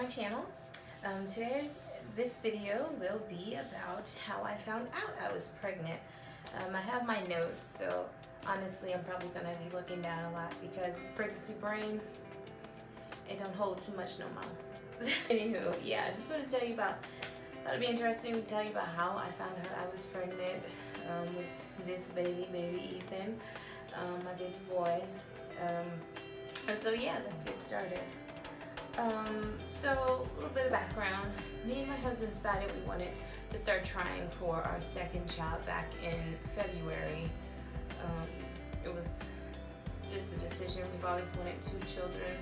channel. Today, this video will be about how I found out I was pregnant. I have my notes, so honestly I'm probably going to be looking down a lot because this pregnancy brain, it don't hold too much no more. Anywho, yeah, I just want to tell you about, thought it'd be interesting to tell you about how I found out I was pregnant with this baby Ethan, my baby boy. And so yeah, let's get started. So a little bit of background. Me and my husband decided we wanted to start trying for our second child back in February. It was just a decision. We've always wanted 2 children,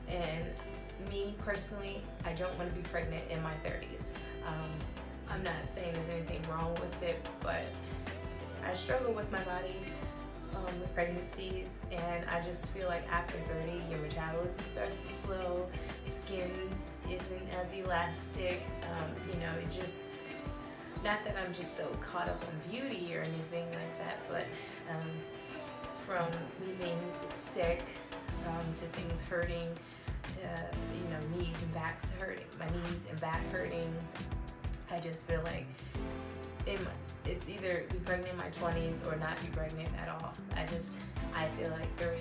and me personally, I don't want to be pregnant in my 30s. I'm not saying there's anything wrong with it, but I struggle with my body with pregnancies, and I just feel like after 30 your metabolism starts to slow, skin isn't as elastic, it just, not that I'm just so caught up on beauty or anything like that, but from me being sick to things hurting to knees and backs hurting, my knees and back hurting, I just feel like it's either be pregnant in my 20s or not be pregnant at all. I feel like 30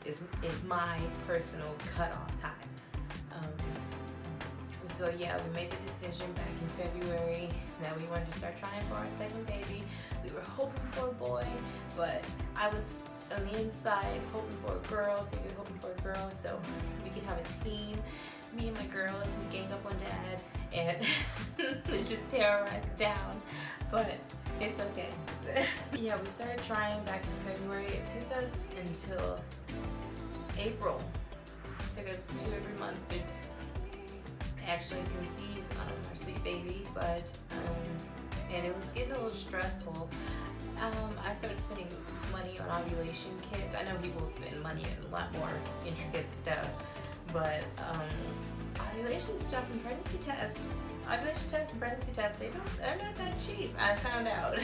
is my personal cutoff time. So yeah, we made the decision back in February that we wanted to start trying for our second baby. We were hoping for a boy, but I was on the inside hoping for a girl, so we were hoping for a girl so we could have a team. Me and my girls, we gang up on Dad and just terrorize the town, but it's okay. Yeah, we started trying back in February. It took us until April. It took us 2 or 3 months to actually conceive our sweet baby, but and it was getting a little stressful. I started spending money on ovulation kits. I know people spend money on a lot more intricate stuff, but ovulation stuff and pregnancy tests, they're not that cheap. I found out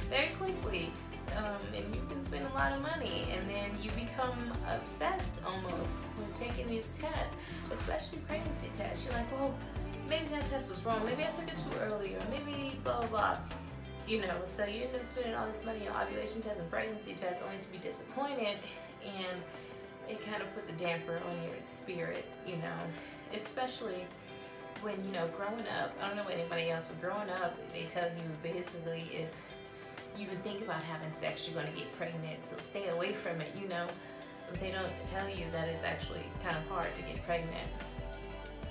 very quickly, and you can spend a lot of money, and then you become obsessed almost with taking these tests, especially pregnancy tests. You're like, well, maybe that test was wrong, maybe I took it too early, or maybe blah blah blah. So you end up spending all this money on ovulation tests and pregnancy tests only to be disappointed, and it kind of puts a damper on your spirit, especially when, growing up, I don't know about anybody else, but growing up, they tell you basically if you even think about having sex, you're going to get pregnant, so stay away from it, But they don't tell you that it's actually kind of hard to get pregnant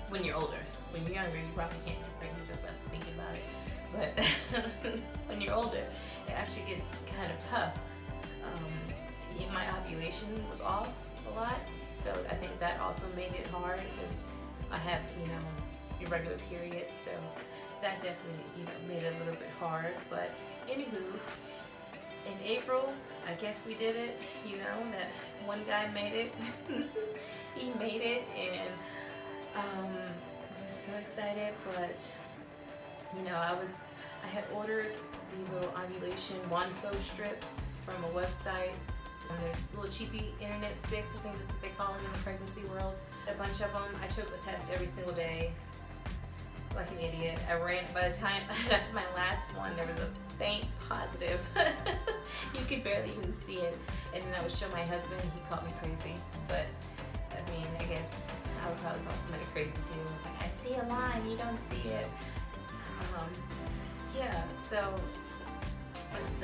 when you're older. When you're younger, you probably can't get pregnant just by thinking about it. But when you're older, it actually gets kind of tough. My ovulation was off a lot, so I think that also made it hard. I have, irregular periods, so that definitely, made it a little bit hard. But anywho, in April, I guess we did it. That one guy made it. He made it, and I was so excited. But I had ordered the little ovulation Wanfo strips from a website. There's little cheapy internet sticks, I think that's what they call them in the pregnancy world. A bunch of them. I took the test every single day like an idiot. By the time I got to my last one, there was a faint positive. You could barely even see it. And then I would show my husband, he called me crazy. But I guess I would probably call somebody crazy too. Like, I see a line, you don't see it. Yeah, so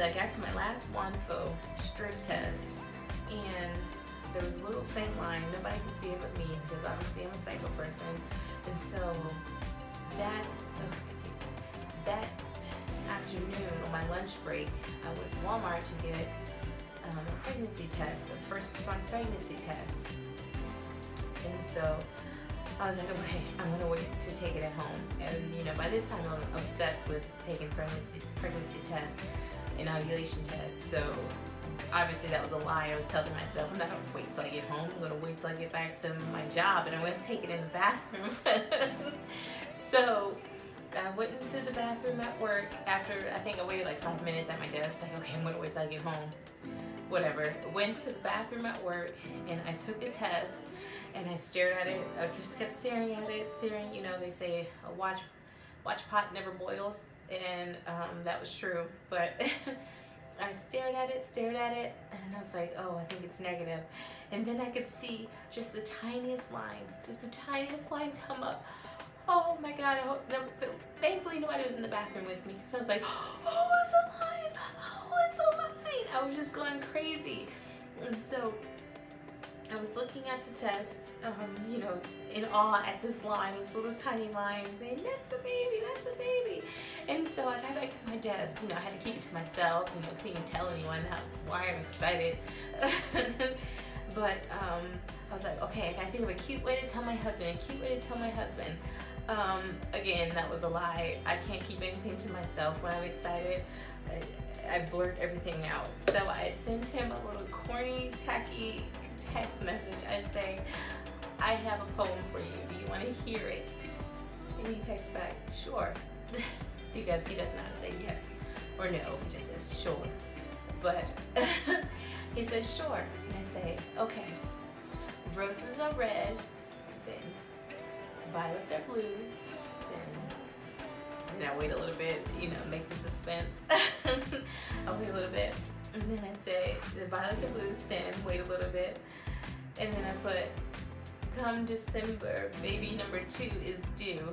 I got to my last Wanfo strip test, and there was a little faint line. Nobody could see it but me, because obviously I'm a psycho person. And so that afternoon on my lunch break, I went to Walmart to get a pregnancy test, a first response pregnancy test. And so I was like, okay, I'm gonna wait to take it at home. And by this time I'm obsessed with taking pregnancy tests and ovulation tests. So obviously that was a lie. I was telling myself, I'm not gonna wait till I get home. I'm gonna wait till I get back to my job, and I'm gonna take it in the bathroom. So I went into the bathroom at work after, I think I waited like 5 minutes at my desk. Like, okay, I'm gonna wait till I get home. whatever. Went to the bathroom at work and I took a test and I stared at it. I just kept staring at it, staring. You know, they say a watch pot never boils, and that was true. But I stared at it, and I was like, oh, I think it's negative. And then I could see just the tiniest line come up. Oh my God, thankfully nobody was in the bathroom with me. So I was like, oh, it's a line, oh, it's a line. I was just going crazy. And so I was looking at the test, you know, in awe at this line, this little tiny line, saying, that's a baby, that's a baby. And so I got back to my desk. You know, I had to keep it to myself. You know, couldn't even tell anyone why I'm excited. But I was like, okay, I gotta think of a cute way to tell my husband, again, that was a lie. I can't keep anything to myself when I'm excited. I blurt everything out. So I sent him a little corny, tacky text message. I say, I have a poem for you. Do you want to hear it? And he texts back, sure. Because he doesn't know how to say yes or no. He just says sure. But he says sure. And I say, okay. Roses are red, sin. Violets are blue, sin. And I wait a little bit, you know, make the suspense. I'll wait a little bit. And then I say, the violets are blue, sin, wait a little bit. And then I put, come December, baby number 2 is due.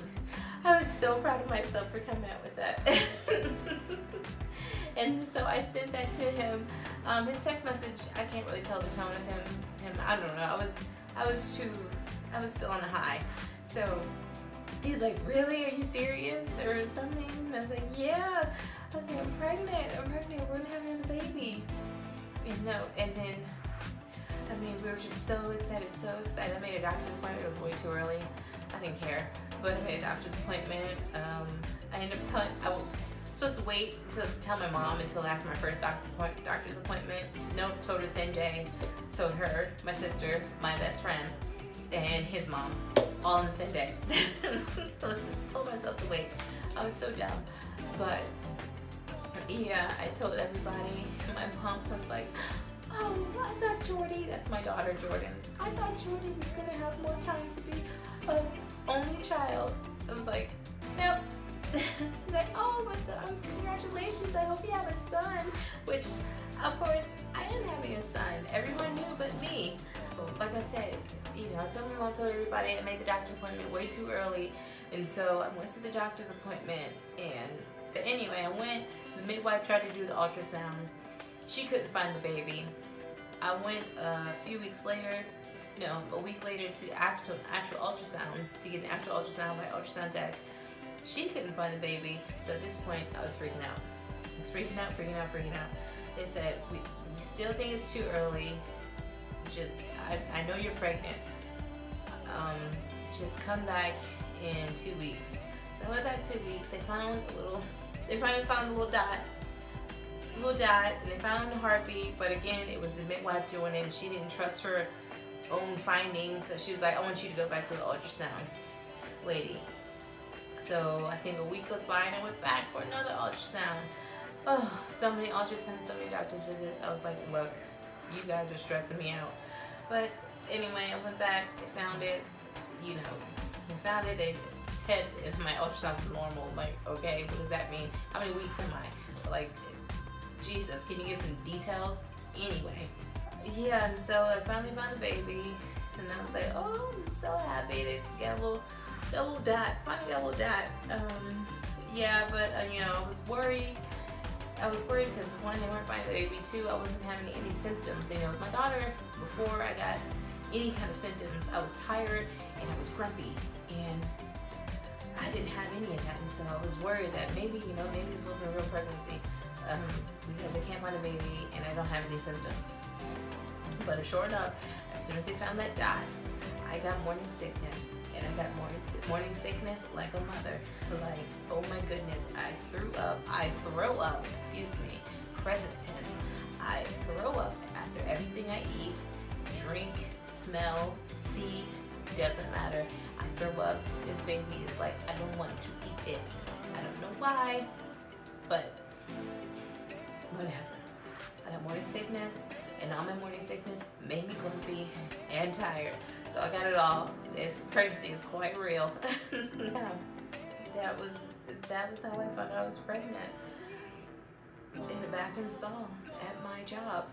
I was so proud of myself for coming out with that. And so I sent that to him. His text message, I can't really tell the tone of him. I don't know. I was still on a high. So he was like, really? Are you serious? Or something? And I was like, yeah. I was like, I'm pregnant. We're gonna have another baby. And then, I mean, we were just so excited. I made a doctor's appointment. It was way too early. I didn't care. But I made a doctor's appointment. I ended up I was supposed to wait to tell my mom until after my first doctor's appointment. Nope, told her the same day. Told her, my sister, my best friend, and his mom, all on the same day. Told myself to wait. I was so dumb. But yeah, I told everybody. My mom was like, oh, I thought Jordy, that's my daughter Jordan, I thought Jordy was going to have more time to be an only child. I was like, nope. Like, oh, my son, congratulations, I hope you have a son. Which, of course, I am having a son. Everyone knew but me. But like I said, you know, I told my mom, told everybody, I made the doctor's appointment way too early. And so I went to the doctor's appointment. But anyway, I went, the midwife tried to do the ultrasound. She couldn't find the baby. I went a week later to actual ultrasound, to get an actual ultrasound by ultrasound tech. She couldn't find the baby, so at this point I was freaking out. Freaking out. They said, we still think it's too early. I know you're pregnant. Just come back in 2 weeks. So I went back 2 weeks. They finally found a little dot, and they found a heartbeat. But again, it was the midwife doing it, and she didn't trust her own findings. So she was like, I want you to go back to the ultrasound lady. So I think a week goes by and I went back for another ultrasound. Oh, so many ultrasounds, so many doctor's visits. I was like, look, you guys are stressing me out. But anyway, I went back, they found it, they said if my ultrasound was normal. I'm like, okay, what does that mean? How many weeks am I? Like, Jesus, can you give some details? Anyway, yeah, and so I finally found the baby, and I was like, oh, I'm so happy to get a little dot. Finally got a little dot. Yeah, but I was worried. Because one, they weren't finding the baby. Two, I wasn't having any symptoms. With my daughter, before I got any kind of symptoms, I was tired and I was grumpy, and I didn't have any of that. And so I was worried that maybe this wasn't a real pregnancy, because I can't find a baby and I don't have any symptoms. But sure enough, as soon as they found that dot, I got morning sickness. And I got morning sickness like a mother. Like, oh my goodness, I throw up, present tense. I throw up after everything I eat, drink, smell, see, doesn't matter. I throw up. This baby is like, I don't want to eat it. I don't know why, but whatever. I got morning sickness. and all my morning sickness made me grumpy and tired. So I got it all. This pregnancy is quite real. Yeah, that was how I found out I was pregnant. In a bathroom stall at my job.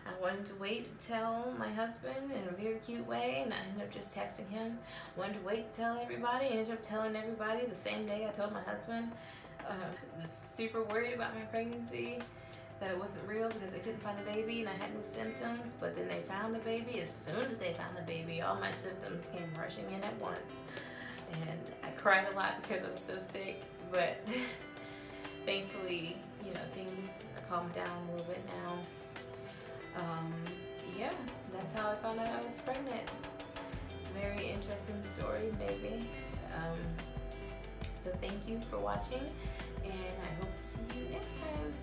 I wanted to wait to tell my husband in a very cute way, and I ended up just texting him. Wanted to wait to tell everybody, ended up telling everybody the same day I told my husband. Was super worried about my pregnancy, that it wasn't real because they couldn't find the baby and I had no symptoms, but then they found the baby. As soon as they found the baby, all my symptoms came rushing in at once. And I cried a lot because I was so sick, but thankfully, you know, things are calmed down a little bit now. Yeah, that's how I found out I was pregnant. Very interesting story, maybe. So thank you for watching, and I hope to see you next time.